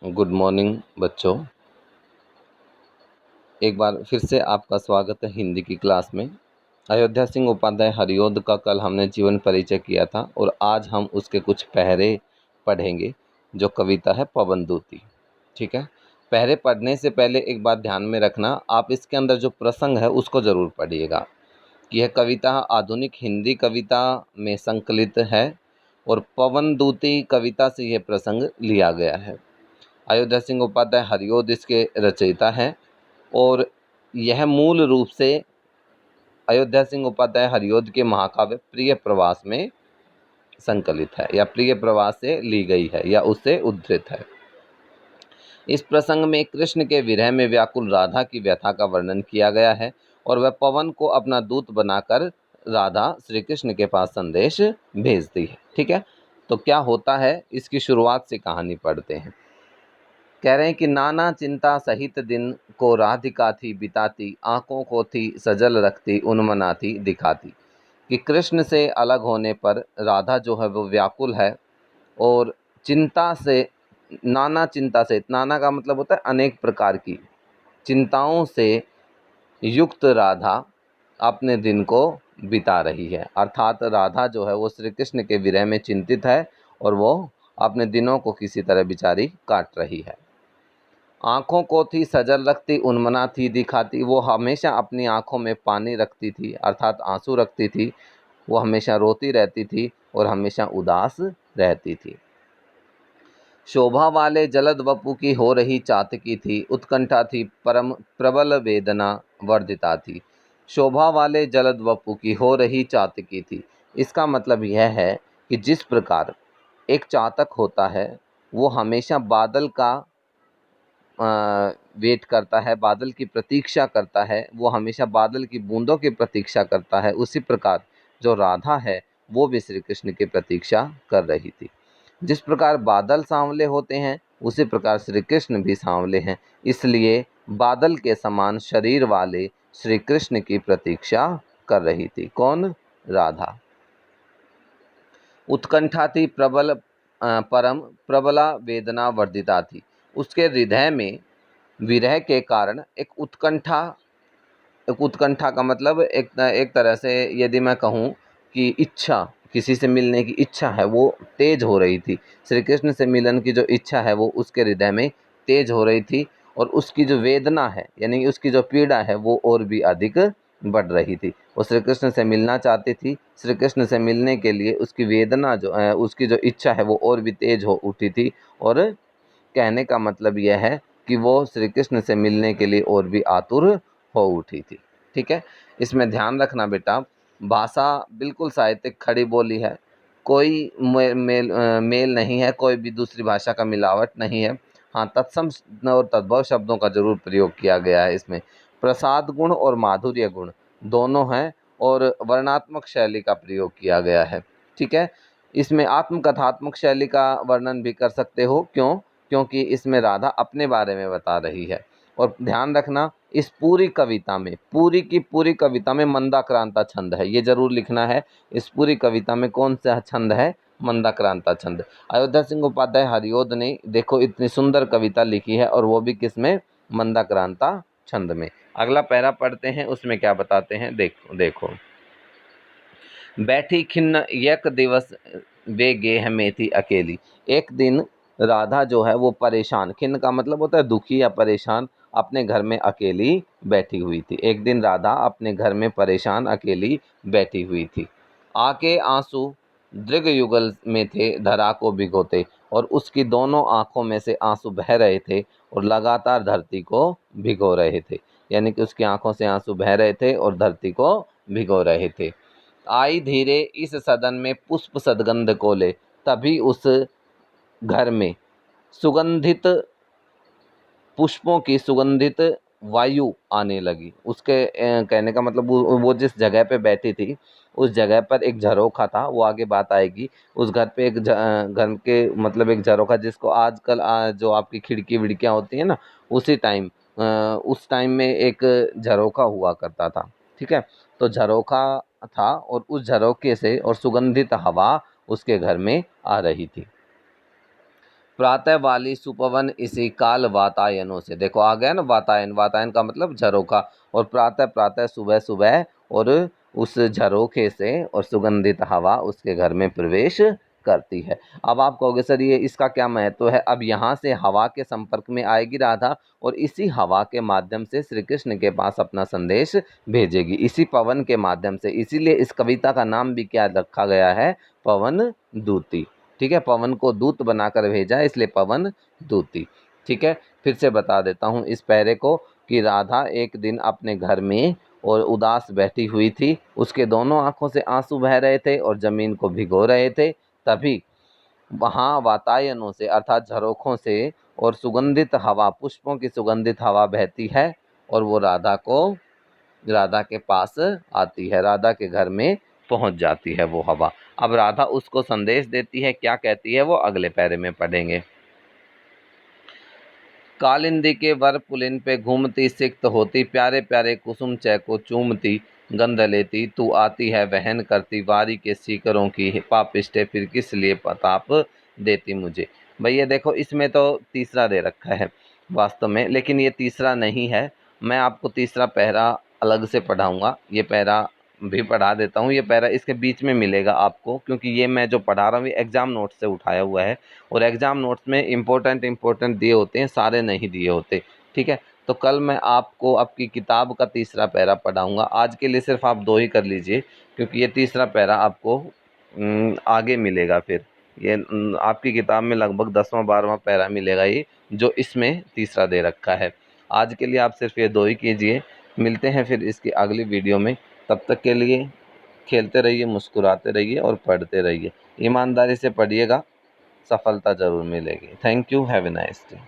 Good morning बच्चों। एक बार फिर से आपका स्वागत है हिंदी की क्लास में। अयोध्या सिंह उपाध्याय हरिओद का कल हमने जीवन परिचय किया था और आज हम उसके कुछ पहरे पढ़ेंगे जो कविता है पवनदूती। ठीक है, पहरे पढ़ने से पहले एक बात ध्यान में रखना, आप इसके अंदर जो प्रसंग है उसको ज़रूर पढ़िएगा कि यह कविता आधुनिक हिंदी कविता में संकलित है और पवनदूती कविता से यह प्रसंग लिया गया है। अयोध्या सिंह उपाध्याय हरिओद इसके रचयिता हैं और यह मूल रूप से अयोध्या सिंह उपाध्याय हरिओद के महाकाव्य प्रिय प्रवास में संकलित है या प्रिय प्रवास से ली गई है या उससे उद्धृत है। इस प्रसंग में कृष्ण के विरह में व्याकुल राधा की व्यथा का वर्णन किया गया है और वह पवन को अपना दूत बनाकर राधा श्री कृष्ण के पास संदेश भेजती है। ठीक है, तो क्या होता है इसकी शुरुआत से कहानी पढ़ते हैं। कह रहे हैं कि नाना चिंता सहित दिन को राधिका थी बिताती, आंखों को थी सजल रखती, उन्मना थी दिखाती। कि कृष्ण से अलग होने पर राधा जो है वो व्याकुल है और चिंता से, नाना चिंता से, नाना का मतलब होता है अनेक प्रकार की चिंताओं से युक्त राधा अपने दिन को बिता रही है। अर्थात राधा जो है वो श्री कृष्ण के विरह में चिंतित है और वो अपने दिनों को किसी तरह बेचारी काट रही है। आँखों को थी सजल रखती, उन्मना थी दिखाती, वो हमेशा अपनी आँखों में पानी रखती थी अर्थात आंसू रखती थी। वो हमेशा रोती रहती थी और हमेशा उदास रहती थी। शोभा वाले जलद वपु की हो रही चातकी थी, उत्कंठा थी परम प्रबल वेदना वर्धिता थी। शोभा वाले जलद वपु की हो रही चातकी थी, इसका मतलब यह है कि जिस प्रकार एक चातक होता है वो हमेशा बादल का वेट करता है, बादल की प्रतीक्षा करता है, वो हमेशा बादल की बूंदों की प्रतीक्षा करता है, उसी प्रकार जो राधा है वो भी श्री कृष्ण की प्रतीक्षा कर रही थी। जिस प्रकार बादल सांवले होते हैं उसी प्रकार श्री कृष्ण भी सांवले हैं, इसलिए बादल के समान शरीर वाले श्री कृष्ण की प्रतीक्षा कर रही थी। कौन? राधा। उत्कंठा थी प्रबल, परम प्रबला वेदना वर्धिता थी। उसके हृदय में विरह के कारण एक उत्कंठा का मतलब एक तरह से यदि मैं कहूँ कि इच्छा, किसी से मिलने की इच्छा है वो तेज हो रही थी। श्री कृष्ण से मिलन की जो इच्छा है वो उसके हृदय में तेज हो रही थी और उसकी जो वेदना है यानी कि उसकी जो पीड़ा है वो और भी अधिक बढ़ रही थी। वो श्री कृष्ण से मिलना चाहती थी, श्री कृष्ण से मिलने के लिए उसकी वेदना जो है, उसकी जो इच्छा है वो और भी तेज हो उठी थी। और कहने का मतलब यह है कि वो श्री कृष्ण से मिलने के लिए और भी आतुर हो उठी थी। ठीक है, इसमें ध्यान रखना बेटा, भाषा बिल्कुल साहित्यिक खड़ी बोली है, कोई मेल नहीं है, कोई भी दूसरी भाषा का मिलावट नहीं है। हाँ, तत्सम और तद्भव शब्दों का जरूर प्रयोग किया गया है। इसमें प्रसाद गुण और माधुर्य गुण दोनों हैं और वर्णात्मक शैली का प्रयोग किया गया है। ठीक है, इसमें आत्मकथात्मक शैली का वर्णन भी कर सकते हो। क्यों? क्योंकि इसमें राधा अपने बारे में बता रही है। और ध्यान रखना, इस पूरी कविता में, पूरी की पूरी कविता में मंदाक्रांता छंद है, ये जरूर लिखना है। इस पूरी कविता में कौन सा छंद है? मंदाक्रांता छंद। अयोध्या सिंह उपाध्याय हरिओद ने देखो इतनी सुंदर कविता लिखी है और वो भी किसमें? मंदाक्रांता छंद में। अगला पैरा पढ़ते हैं, उसमें क्या बताते हैं देखो देखो। बैठी खिन्न एक दिवस वे गेह में थी अकेली। एक दिन राधा जो है वो परेशान, खिन्न का मतलब होता है दुखी या परेशान, अपने घर में अकेली बैठी हुई थी। एक दिन राधा अपने घर में परेशान अकेली बैठी हुई थी। आके आंसू दृग युगल में थे धरा को भिगोते और उसकी दोनों आंखों में से आंसू बह रहे थे और लगातार धरती को भिगो रहे थे। यानी कि उसकी आंखों से आंसू बह रहे थे और धरती को भिगो रहे थे। आई धीरे इस सदन में पुष्प सदगंध को ले, तभी उस घर में सुगंधित पुष्पों की सुगंधित वायु आने लगी। उसके कहने का मतलब वो जिस जगह पे बैठी थी उस जगह पर एक झरोखा था, वो आगे बात आएगी। उस घर पे घर के मतलब एक झरोखा, जिसको आजकल जो आपकी खिड़की विड़कियाँ होती हैं ना, उस टाइम में एक झरोखा हुआ करता था। ठीक है, तो झरोखा था और उस झरोखे से और सुगंधित हवा उसके घर में आ रही थी। प्रातः वाली सुपवन इसी काल वातायनों से। देखो आ गया ना वातायन, वातायन का मतलब झरोखा, और प्रातः प्रातः सुबह सुबह और उस झरोखे से और सुगंधित हवा उसके घर में प्रवेश करती है। अब आप कहोगे सर ये इसका क्या महत्व है? अब यहाँ से हवा के संपर्क में आएगी राधा और इसी हवा के माध्यम से श्री कृष्ण के पास अपना संदेश भेजेगी, इसी पवन के माध्यम से। इसीलिए इस कविता का नाम भी क्या रखा गया है? पवन दूती। ठीक है, पवन को दूत बनाकर भेजा है, इसलिए पवन दूती। ठीक है, फिर से बता देता हूँ इस पैरे को कि राधा एक दिन अपने घर में और उदास बैठी हुई थी, उसके दोनों आंखों से आंसू बह रहे थे और जमीन को भिगो रहे थे। तभी वहाँ वातायनों से अर्थात झरोखों से और सुगंधित हवा, पुष्पों की सुगंधित हवा बहती है और वो राधा के पास आती है, राधा के घर में पहुंच जाती है वो हवा। अब राधा उसको संदेश देती है, क्या कहती है वो अगले पैरे में पढ़ेंगे। कालिंदी के वर पुलिन पे घूमती सिक्त होती, प्यारे प्यारे कुसुम चय को चूमती, गंध लेती तू आती है वहन करती, वारी के सीकरों की पापिष्टे फिर किस लिए पताप देती मुझे। भैया देखो इसमें तो तीसरा दे रखा है वास्तव में, लेकिन ये तीसरा नहीं है। मैं आपको तीसरा पैरा अलग से पढ़ाऊँगा, ये पैरा भी पढ़ा देता हूँ। ये पैरा इसके बीच में मिलेगा आपको, क्योंकि ये मैं जो पढ़ा रहा हूँ ये एग्ज़ाम नोट्स से उठाया हुआ है और एग्ज़ाम नोट्स में इम्पोर्टेंट दिए होते हैं, सारे नहीं दिए होते। ठीक है, तो कल मैं आपको आपकी किताब का तीसरा पैरा पढ़ाऊँगा। आज के लिए सिर्फ आप 2 ही कर लीजिए, क्योंकि ये तीसरा पैरा आपको आगे मिलेगा फिर। ये आपकी किताब में लगभग 10वां 12वां पैरा मिलेगा ये, जो इसमें तीसरा दे रखा है। आज के लिए आप सिर्फ ये 2 ही कीजिए। मिलते हैं फिर इसकी अगली वीडियो में। तब तक के लिए खेलते रहिए, मुस्कुराते रहिए और पढ़ते रहिए। ईमानदारी से पढ़िएगा, सफलता ज़रूर मिलेगी। Thank you, have a nice day.